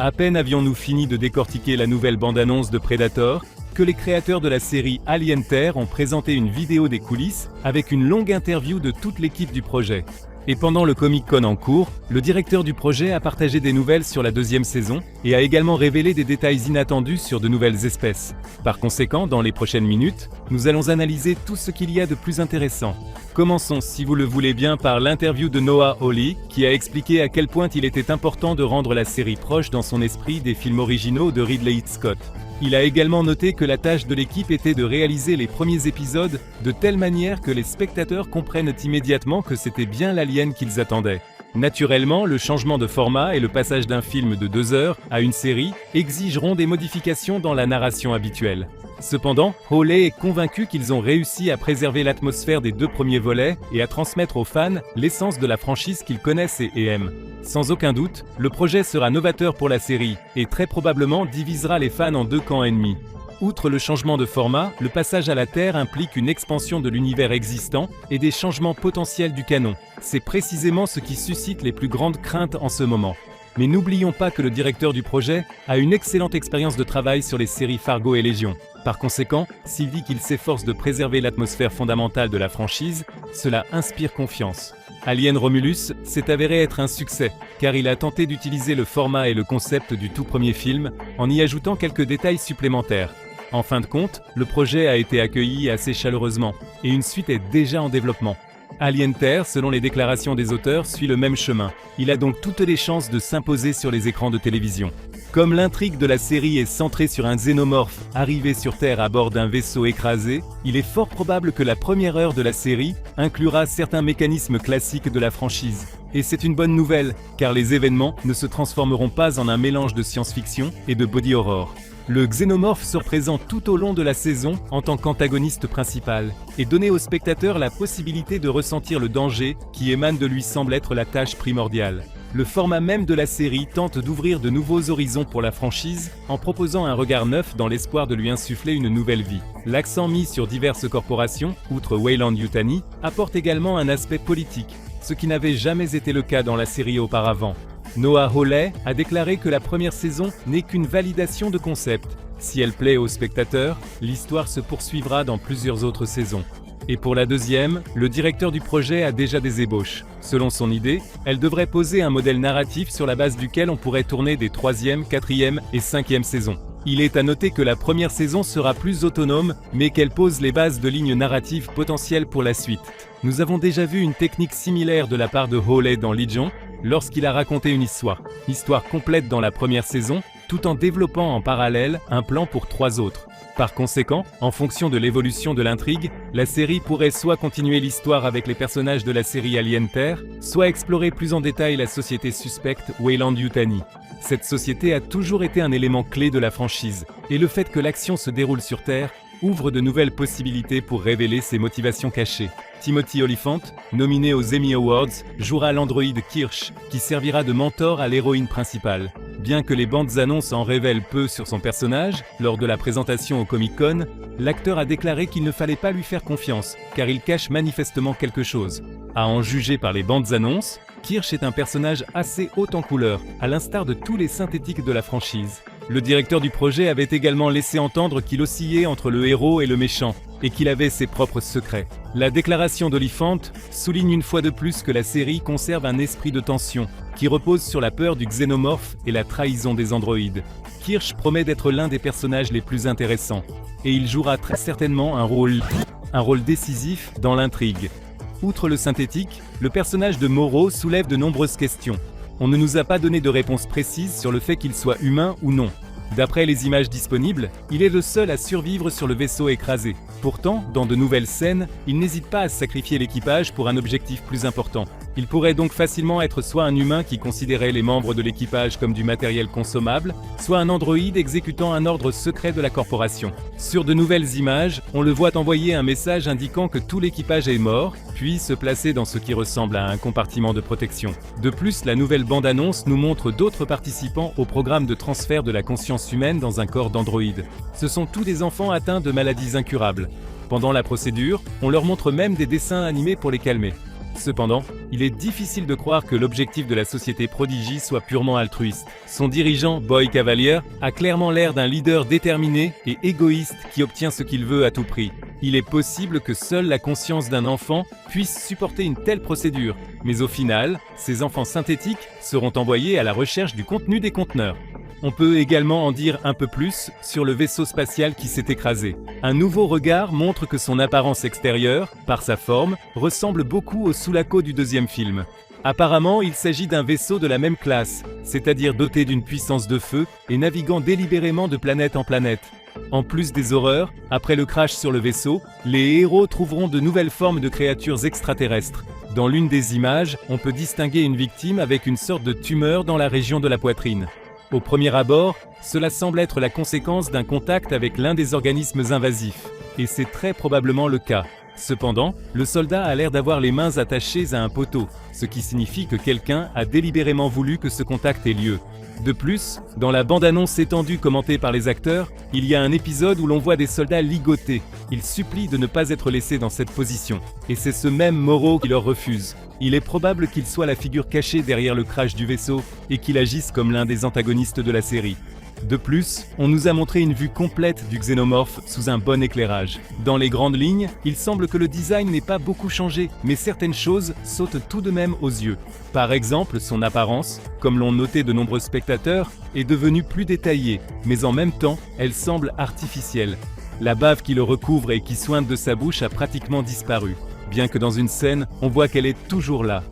À peine avions-nous fini de décortiquer la nouvelle bande-annonce de Predator, que les créateurs de la série Alien Terre ont présenté une vidéo des coulisses avec une longue interview de toute l'équipe du projet. Et pendant le Comic-Con en cours, le directeur du projet a partagé des nouvelles sur la deuxième saison et a également révélé des détails inattendus sur de nouvelles espèces. Par conséquent, dans les prochaines minutes, nous allons analyser tout ce qu'il y a de plus intéressant. Commençons, si vous le voulez bien, par l'interview de Noah Hawley, qui a expliqué à quel point il était important de rendre la série proche dans son esprit des films originaux de Ridley Scott. Il a également noté que la tâche de l'équipe était de réaliser les premiers épisodes de telle manière que les spectateurs comprennent immédiatement que c'était bien l'alien qu'ils attendaient. Naturellement, le changement de format et le passage d'un film de 2 heures à une série exigeront des modifications dans la narration habituelle. Cependant, Hawley est convaincu qu'ils ont réussi à préserver l'atmosphère des 2 premiers volets et à transmettre aux fans l'essence de la franchise qu'ils connaissent et aiment. Sans aucun doute, le projet sera novateur pour la série et très probablement divisera les fans en 2 camps ennemis. Outre le changement de format, le passage à la Terre implique une expansion de l'univers existant et des changements potentiels du canon. C'est précisément ce qui suscite les plus grandes craintes en ce moment. Mais n'oublions pas que le directeur du projet a une excellente expérience de travail sur les séries Fargo et Légion. Par conséquent, s'il dit qu'il s'efforce de préserver l'atmosphère fondamentale de la franchise, cela inspire confiance. Alien Romulus s'est avéré être un succès, car il a tenté d'utiliser le format et le concept du tout premier film, en y ajoutant quelques détails supplémentaires. En fin de compte, le projet a été accueilli assez chaleureusement, et une suite est déjà en développement. Alien Terre, selon les déclarations des auteurs, suit le même chemin. Il a donc toutes les chances de s'imposer sur les écrans de télévision. Comme l'intrigue de la série est centrée sur un xénomorphe arrivé sur Terre à bord d'un vaisseau écrasé, il est fort probable que la première heure de la série inclura certains mécanismes classiques de la franchise. Et c'est une bonne nouvelle, car les événements ne se transformeront pas en un mélange de science-fiction et de body horror. Le xénomorphe se représente tout au long de la saison en tant qu'antagoniste principal, et donner au spectateur la possibilité de ressentir le danger qui émane de lui semble être la tâche primordiale. Le format même de la série tente d'ouvrir de nouveaux horizons pour la franchise en proposant un regard neuf dans l'espoir de lui insuffler une nouvelle vie. L'accent mis sur diverses corporations, outre Weyland-Yutani, apporte également un aspect politique, ce qui n'avait jamais été le cas dans la série auparavant. Noah Hawley a déclaré que la première saison n'est qu'une validation de concept. Si elle plaît aux spectateurs, l'histoire se poursuivra dans plusieurs autres saisons. Et pour la deuxième, le directeur du projet a déjà des ébauches. Selon son idée, elle devrait poser un modèle narratif sur la base duquel on pourrait tourner des 3e, 4e et 5e saisons. Il est à noter que la première saison sera plus autonome, mais qu'elle pose les bases de lignes narratives potentielles pour la suite. Nous avons déjà vu une technique similaire de la part de Hawley dans Légion, lorsqu'il a raconté une histoire complète dans la première saison, tout en développant en parallèle un plan pour 3 autres. Par conséquent, en fonction de l'évolution de l'intrigue, la série pourrait soit continuer l'histoire avec les personnages de la série Alien Terre, soit explorer plus en détail la société suspecte Weyland-Yutani. Cette société a toujours été un élément clé de la franchise, et le fait que l'action se déroule sur Terre ouvre de nouvelles possibilités pour révéler ses motivations cachées. Timothy Olyphant, nominé aux Emmy Awards, jouera l'androïde Kirsch, qui servira de mentor à l'héroïne principale. Bien que les bandes annonces en révèlent peu sur son personnage, lors de la présentation au Comic-Con, l'acteur a déclaré qu'il ne fallait pas lui faire confiance, car il cache manifestement quelque chose. À en juger par les bandes annonces, Kirsch est un personnage assez haut en couleur, à l'instar de tous les synthétiques de la franchise. Le directeur du projet avait également laissé entendre qu'il oscillait entre le héros et le méchant, et qu'il avait ses propres secrets. La déclaration d'Olyphant souligne une fois de plus que la série conserve un esprit de tension, qui repose sur la peur du xénomorphe et la trahison des androïdes. Kirsch promet d'être l'un des personnages les plus intéressants, et il jouera très certainement un rôle décisif dans l'intrigue. Outre le synthétique, le personnage de Moreau soulève de nombreuses questions. On ne nous a pas donné de réponse précise sur le fait qu'il soit humain ou non. D'après les images disponibles, il est le seul à survivre sur le vaisseau écrasé. Pourtant, dans de nouvelles scènes, il n'hésite pas à sacrifier l'équipage pour un objectif plus important. Il pourrait donc facilement être soit un humain qui considérait les membres de l'équipage comme du matériel consommable, soit un androïde exécutant un ordre secret de la corporation. Sur de nouvelles images, on le voit envoyer un message indiquant que tout l'équipage est mort, puis se placer dans ce qui ressemble à un compartiment de protection. De plus, la nouvelle bande-annonce nous montre d'autres participants au programme de transfert de la conscience humaine dans un corps d'androïde. Ce sont tous des enfants atteints de maladies incurables. Pendant la procédure, on leur montre même des dessins animés pour les calmer. Cependant, il est difficile de croire que l'objectif de la société Prodigy soit purement altruiste. Son dirigeant, Boy Cavalier, a clairement l'air d'un leader déterminé et égoïste qui obtient ce qu'il veut à tout prix. Il est possible que seule la conscience d'un enfant puisse supporter une telle procédure, mais au final, ces enfants synthétiques seront envoyés à la recherche du contenu des conteneurs. On peut également en dire un peu plus sur le vaisseau spatial qui s'est écrasé. Un nouveau regard montre que son apparence extérieure, par sa forme, ressemble beaucoup au Sulaco du deuxième film. Apparemment, il s'agit d'un vaisseau de la même classe, c'est-à-dire doté d'une puissance de feu et naviguant délibérément de planète en planète. En plus des horreurs, après le crash sur le vaisseau, les héros trouveront de nouvelles formes de créatures extraterrestres. Dans l'une des images, on peut distinguer une victime avec une sorte de tumeur dans la région de la poitrine. Au premier abord, cela semble être la conséquence d'un contact avec l'un des organismes invasifs, et c'est très probablement le cas. Cependant, le soldat a l'air d'avoir les mains attachées à un poteau, ce qui signifie que quelqu'un a délibérément voulu que ce contact ait lieu. De plus, dans la bande-annonce étendue commentée par les acteurs, il y a un épisode où l'on voit des soldats ligotés. Ils supplient de ne pas être laissés dans cette position. Et c'est ce même Morrow qui leur refuse. Il est probable qu'il soit la figure cachée derrière le crash du vaisseau et qu'il agisse comme l'un des antagonistes de la série. De plus, on nous a montré une vue complète du xénomorphe sous un bon éclairage. Dans les grandes lignes, il semble que le design n'ait pas beaucoup changé, mais certaines choses sautent tout de même aux yeux. Par exemple, son apparence, comme l'ont noté de nombreux spectateurs, est devenue plus détaillée, mais en même temps, elle semble artificielle. La bave qui le recouvre et qui sointe de sa bouche a pratiquement disparu, bien que dans une scène, on voit qu'elle est toujours là.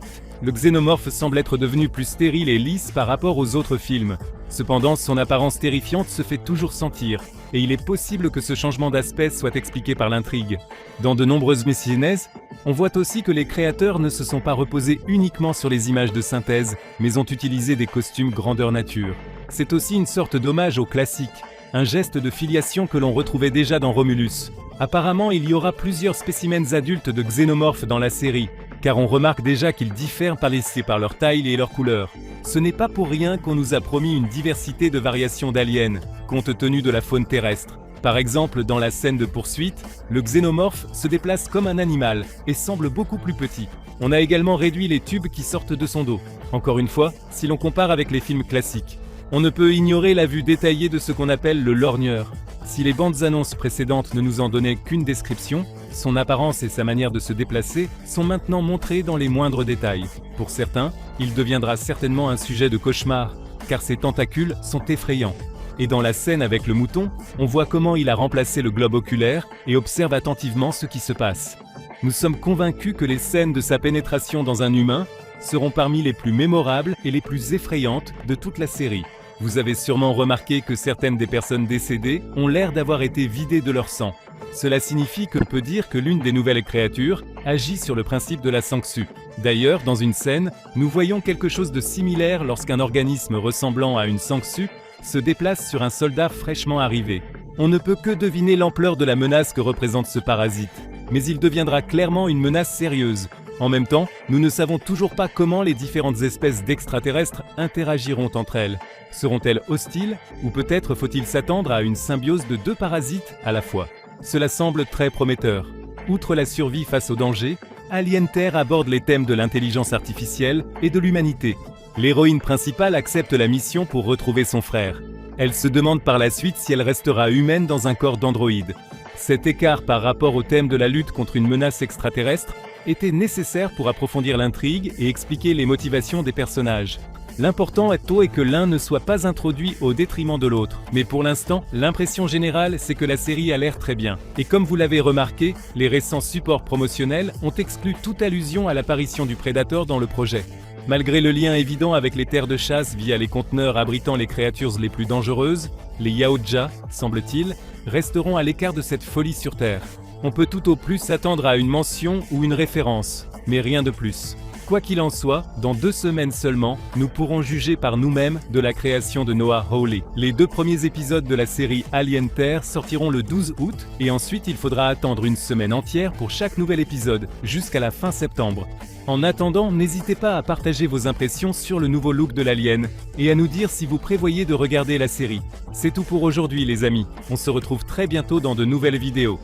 Le xénomorphe semble être devenu plus stérile et lisse par rapport aux autres films. Cependant, son apparence terrifiante se fait toujours sentir, et il est possible que ce changement d'aspect soit expliqué par l'intrigue. Dans de nombreuses mécénèses, on voit aussi que les créateurs ne se sont pas reposés uniquement sur les images de synthèse, mais ont utilisé des costumes grandeur nature. C'est aussi une sorte d'hommage au classique, un geste de filiation que l'on retrouvait déjà dans Romulus. Apparemment, il y aura plusieurs spécimens adultes de xénomorphes dans la série, car on remarque déjà qu'ils diffèrent par leur taille et leur couleur. Ce n'est pas pour rien qu'on nous a promis une diversité de variations d'aliens, compte tenu de la faune terrestre. Par exemple, dans la scène de poursuite, le xénomorphe se déplace comme un animal et semble beaucoup plus petit. On a également réduit les tubes qui sortent de son dos. Encore une fois, si l'on compare avec les films classiques. On ne peut ignorer la vue détaillée de ce qu'on appelle le lorgneur. Si les bandes annonces précédentes ne nous en donnaient qu'une description, son apparence et sa manière de se déplacer sont maintenant montrées dans les moindres détails. Pour certains, il deviendra certainement un sujet de cauchemar, car ses tentacules sont effrayants. Et dans la scène avec le mouton, on voit comment il a remplacé le globe oculaire et observe attentivement ce qui se passe. Nous sommes convaincus que les scènes de sa pénétration dans un humain seront parmi les plus mémorables et les plus effrayantes de toute la série. Vous avez sûrement remarqué que certaines des personnes décédées ont l'air d'avoir été vidées de leur sang. Cela signifie que l'on peut dire que l'une des nouvelles créatures agit sur le principe de la sangsue. D'ailleurs, dans une scène, nous voyons quelque chose de similaire lorsqu'un organisme ressemblant à une sangsue se déplace sur un soldat fraîchement arrivé. On ne peut que deviner l'ampleur de la menace que représente ce parasite, mais il deviendra clairement une menace sérieuse. En même temps, nous ne savons toujours pas comment les différentes espèces d'extraterrestres interagiront entre elles. Seront-elles hostiles, ou peut-être faut-il s'attendre à une symbiose de deux parasites à la fois? Cela semble très prometteur. Outre la survie face au danger, Alien Terre aborde les thèmes de l'intelligence artificielle et de l'humanité. L'héroïne principale accepte la mission pour retrouver son frère. Elle se demande par la suite si elle restera humaine dans un corps d'androïde. Cet écart par rapport au thème de la lutte contre une menace extraterrestre était nécessaire pour approfondir l'intrigue et expliquer les motivations des personnages. L'important est que l'un ne soit pas introduit au détriment de l'autre. Mais pour l'instant, l'impression générale, c'est que la série a l'air très bien. Et comme vous l'avez remarqué, les récents supports promotionnels ont exclu toute allusion à l'apparition du Predator dans le projet. Malgré le lien évident avec les terres de chasse via les conteneurs abritant les créatures les plus dangereuses, les Yautja, semble-t-il, resteront à l'écart de cette folie sur Terre. On peut tout au plus s'attendre à une mention ou une référence, mais rien de plus. Quoi qu'il en soit, dans 2 semaines seulement, nous pourrons juger par nous-mêmes de la création de Noah Hawley. Les 2 premiers épisodes de la série Alien Terre sortiront le 12 août et ensuite il faudra attendre une semaine entière pour chaque nouvel épisode, jusqu'à la fin septembre. En attendant, n'hésitez pas à partager vos impressions sur le nouveau look de l'Alien et à nous dire si vous prévoyez de regarder la série. C'est tout pour aujourd'hui les amis, on se retrouve très bientôt dans de nouvelles vidéos.